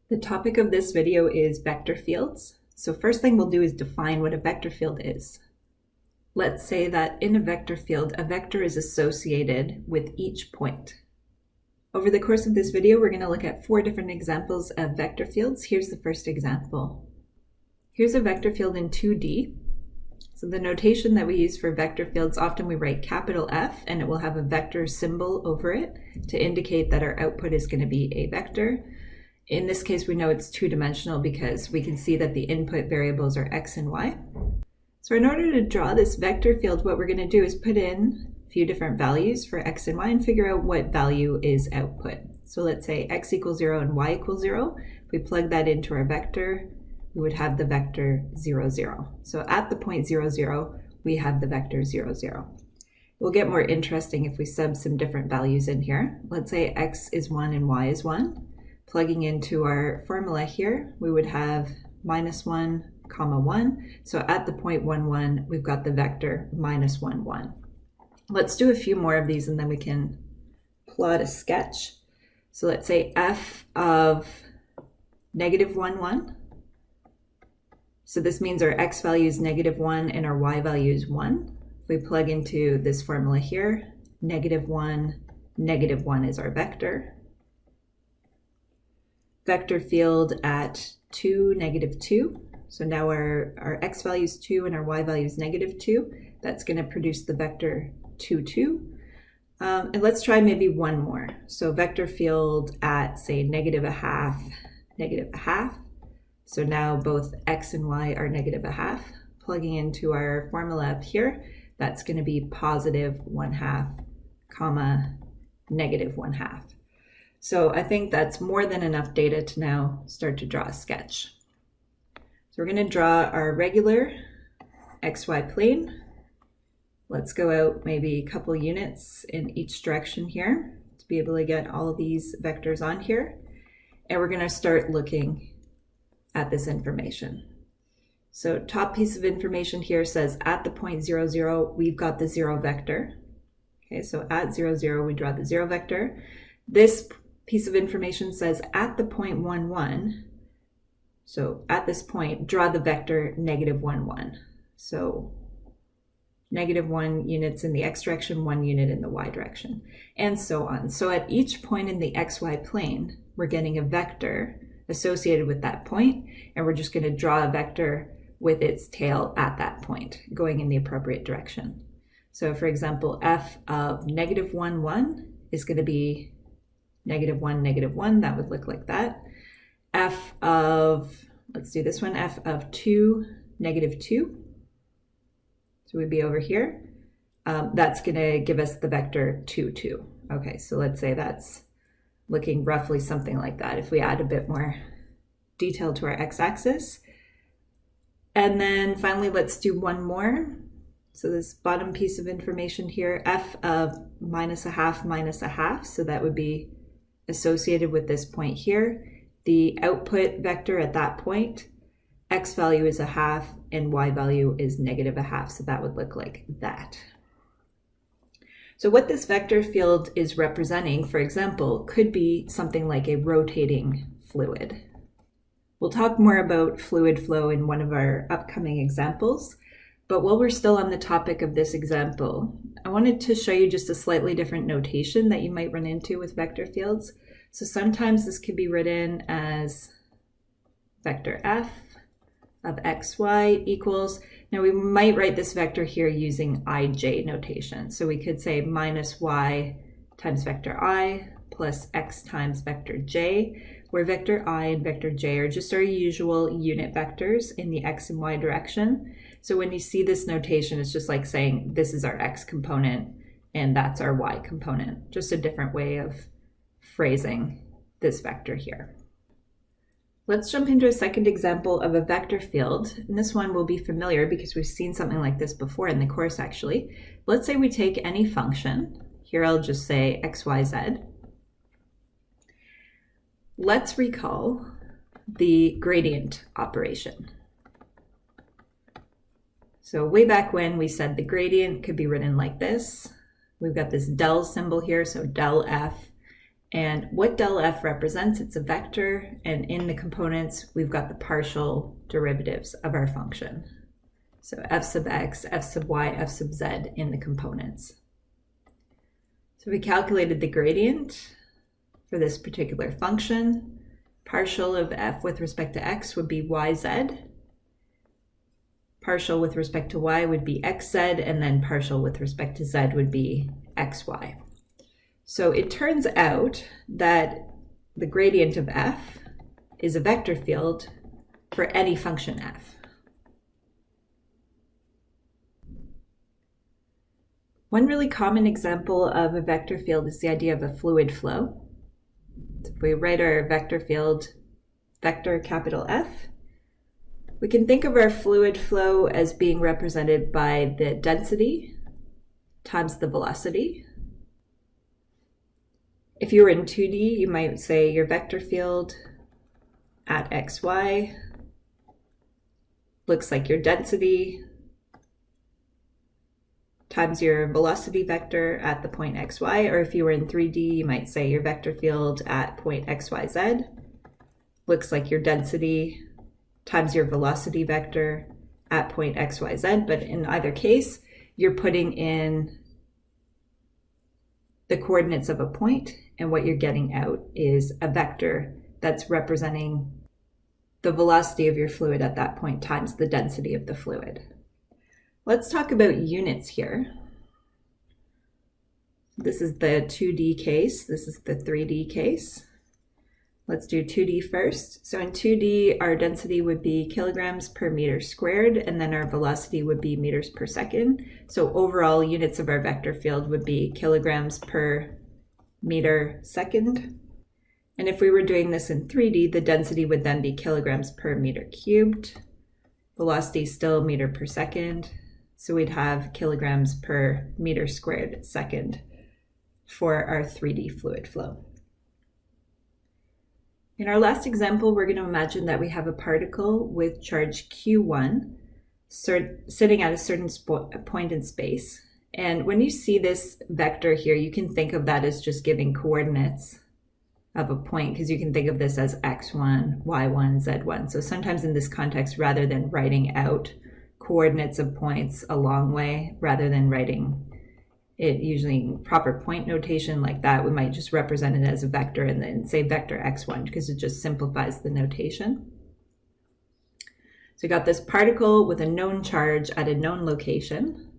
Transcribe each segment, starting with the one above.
The topic of this video is vector fields. So first thing we'll do is define what a vector field is. Let's say that in a vector field, a vector is associated with each point. Over the course of this video, we're going to look at 4 different examples of vector fields. Here's the first example. Here's a vector field in 2D. So the notation that we use for vector fields, often we write capital F and it will have a vector symbol over it to indicate that our output is going to be a vector. In this case, we know it's 2-dimensional because we can see that the input variables are x and y. So in order to draw this vector field, what we're going to do is put in a few different values for x and y and figure out what value is output. So let's say x equals 0 and y equals 0. If we plug that into our vector, we would have the vector 0, 0. So at the point 0, 0, we have the vector 0, 0. We'll get more interesting if we sub some different values in here. Let's say x is 1 and y is 1. Plugging into our formula here, we would have -1, 1. So at the point 1, 1, we've got the vector -1, 1. Let's do a few more of these and then we can plot a sketch. So let's say f of -1, 1. So this means our x value is -1 and our y value is 1. If we plug into this formula here, -1, -1 is our vector. Vector field at 2, -2. So now our x value is 2 and our y value is -2. That's going to produce the vector 2, 2. And let's try maybe one more. So vector field at, say, -0.5, -0.5. So now both x and y are -0.5. Plugging into our formula up here, that's going to be +1/2, -1/2. So I think that's more than enough data to now start to draw a sketch. So we're going to draw our regular XY plane. Let's go out maybe a couple units in each direction here to be able to get all of these vectors on here. And we're going to start looking at this information. So top piece of information here says at the point 0, 0, we've got the 0 vector. Okay, so at 0, 0, we draw the 0 vector. This piece of information says at the point 1, 1, so at this point, draw the vector -1, 1. So -1 units in the x direction, 1 unit in the y direction, and so on. So at each point in the xy plane, we're getting a vector associated with that point, and we're just going to draw a vector with its tail at that point, going in the appropriate direction. So for example, f of -1, 1 is going to be -1, -1, that would look like that. F of, let's do this one, f of 2, -2. So we'd be over here. That's going to give us the vector 2, 2. Okay, so let's say that's looking roughly something like that if we add a bit more detail to our x-axis. And then finally, let's do one more. So this bottom piece of information here, f of -0.5, -0.5, so that would be associated with this point here. The output vector at that point, x value is 0.5 and y value is -0.5, so that would look like that. So what this vector field is representing, for example, could be something like a rotating fluid. We'll talk more about fluid flow in one of our upcoming examples, but while we're still on the topic of this example, I wanted to show you just a slightly different notation that you might run into with vector fields. So sometimes this could be written as vector f of xy equals, now we might write this vector here using ij notation. So we could say -y times vector I plus x times vector j, where vector I and vector j are just our usual unit vectors in the x and y direction. So when you see this notation, it's just like saying this is our x component and that's our y component, just a different way of phrasing this vector here. Let's jump into a second example of a vector field. And this one will be familiar because we've seen something like this before in the course actually. Let's say we take any function. Here I'll just say x, y, z. Let's recall the gradient operation. So way back when we said the gradient could be written like this. We've got this del symbol here, so del f, And what del f represents, it's a vector, and in the components, we've got the partial derivatives of our function. So f sub x, f sub y, f sub z in the components. So we calculated the gradient for this particular function. Partial of f with respect to x would be yz. Partial with respect to y would be xz, and then partial with respect to z would be xy. So it turns out that the gradient of f is a vector field for any function f. One really common example of a vector field is the idea of a fluid flow. So if we write our vector field vector capital F, we can think of our fluid flow as being represented by the density times the velocity. If you were in 2D, you might say your vector field at xy looks like your density times your velocity vector at the point xy, or if you were in 3D, you might say your vector field at point xyz looks like your density times your velocity vector at point xyz, but in either case, you're putting in the coordinates of a point, and what you're getting out is a vector that's representing the velocity of your fluid at that point times the density of the fluid. Let's talk about units here. This is the 2D case. This is the 3D case. Let's do 2D first. So in 2D, our density would be kilograms per meter squared, and then our velocity would be meters per second. So overall units of our vector field would be kilograms per meter second. And if we were doing this in 3D, the density would then be kilograms per meter cubed. Velocity still meter per second. So we'd have kilograms per meter squared second for our 3D fluid flow. In our last example, we're going to imagine that we have a particle with charge Q1 sitting at a certain point in space. And when you see this vector here, you can think of that as just giving coordinates of a point, because you can think of this as x1, y1, z1. So sometimes in this context, rather than writing out coordinates of points a long way, rather than writing it usually in proper point notation like that, we might just represent it as a vector and then say vector x1, because it just simplifies the notation. So we got this particle with a known charge at a known location.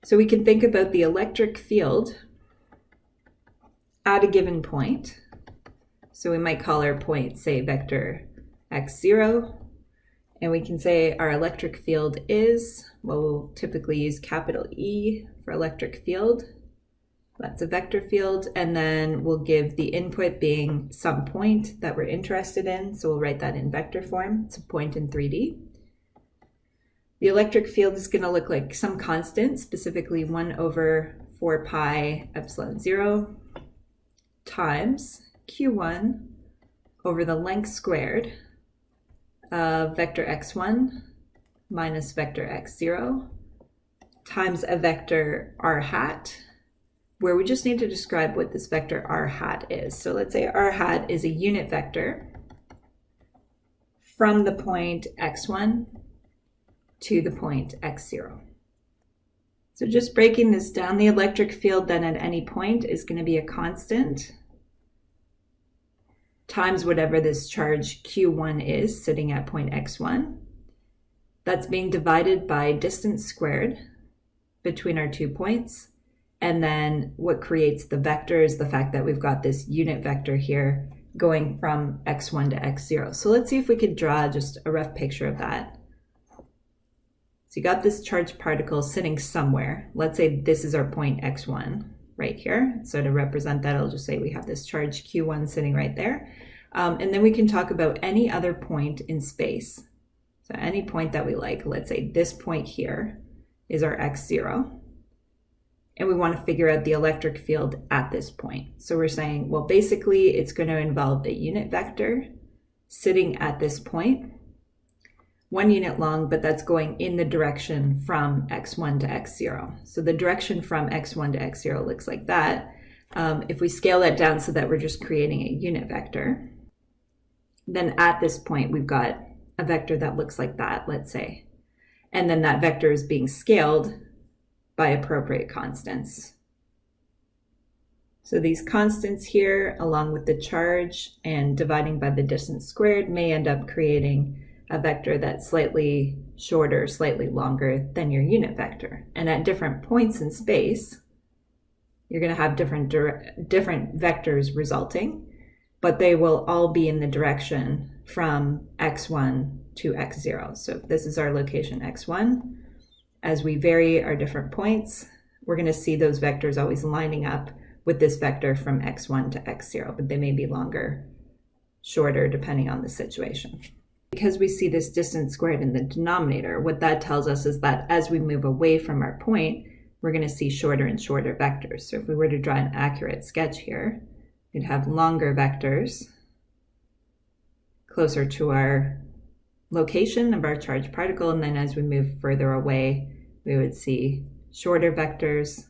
So we can think about the electric field at a given point. So we might call our point, say, vector x0. And we can say our electric field is, well, we'll typically use capital E for electric field. That's a vector field. And then we'll give the input being some point that we're interested in. So we'll write that in vector form. It's a point in 3D. The electric field is going to look like some constant, specifically 1 over 4 pi epsilon 0 times Q1 over the length squared of vector x1 minus vector x0 times a vector r hat, where we just need to describe what this vector r hat is. So let's say r hat is a unit vector from the point x1 to the point x0. So just breaking this down, the electric field then at any point is going to be a constant times whatever this charge Q1 is sitting at point x1. That's being divided by distance squared between our 2 points. And then what creates the vector is the fact that we've got this unit vector here going from x1 to x0. So let's see if we could draw just a rough picture of that. So you got this charged particle sitting somewhere. Let's say this is our point x1 right here. So to represent that, I'll just say we have this charge Q1 sitting right there. And then we can talk about any other point in space. So any point that we like, let's say this point here is our x0. And we want to figure out the electric field at this point. So we're saying, well, basically it's going to involve a unit vector sitting at this point, 1 unit long, but that's going in the direction from x1 to x0. So the direction from x1 to x0 looks like that. If we scale that down so that we're just creating a unit vector, then at this point we've got a vector that looks like that, let's say. And then that vector is being scaled by appropriate constants. So these constants here, along with the charge and dividing by the distance squared, may end up creating a vector that's slightly shorter, slightly longer than your unit vector. And at different points in space, you're going to have different vectors resulting, but they will all be in the direction from x1 to x0. So if this is our location x1, as we vary our different points, we're going to see those vectors always lining up with this vector from x1 to x0, but they may be longer, shorter, depending on the situation. Because we see this distance squared in the denominator, what that tells us is that as we move away from our point, we're going to see shorter and shorter vectors. So if we were to draw an accurate sketch here, we'd have longer vectors closer to our location of our charged particle, and then as we move further away, we would see shorter vectors.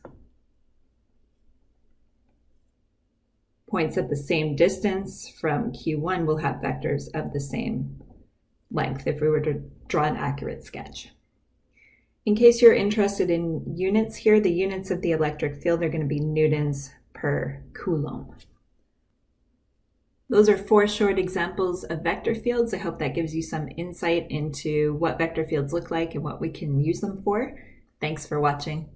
Points at the same distance from Q1 will have vectors of the same length if we were to draw an accurate sketch. In case you're interested in units here, the units of the electric field are going to be newtons per coulomb. Those are 4 short examples of vector fields. I hope that gives you some insight into what vector fields look like and what we can use them for. Thanks for watching.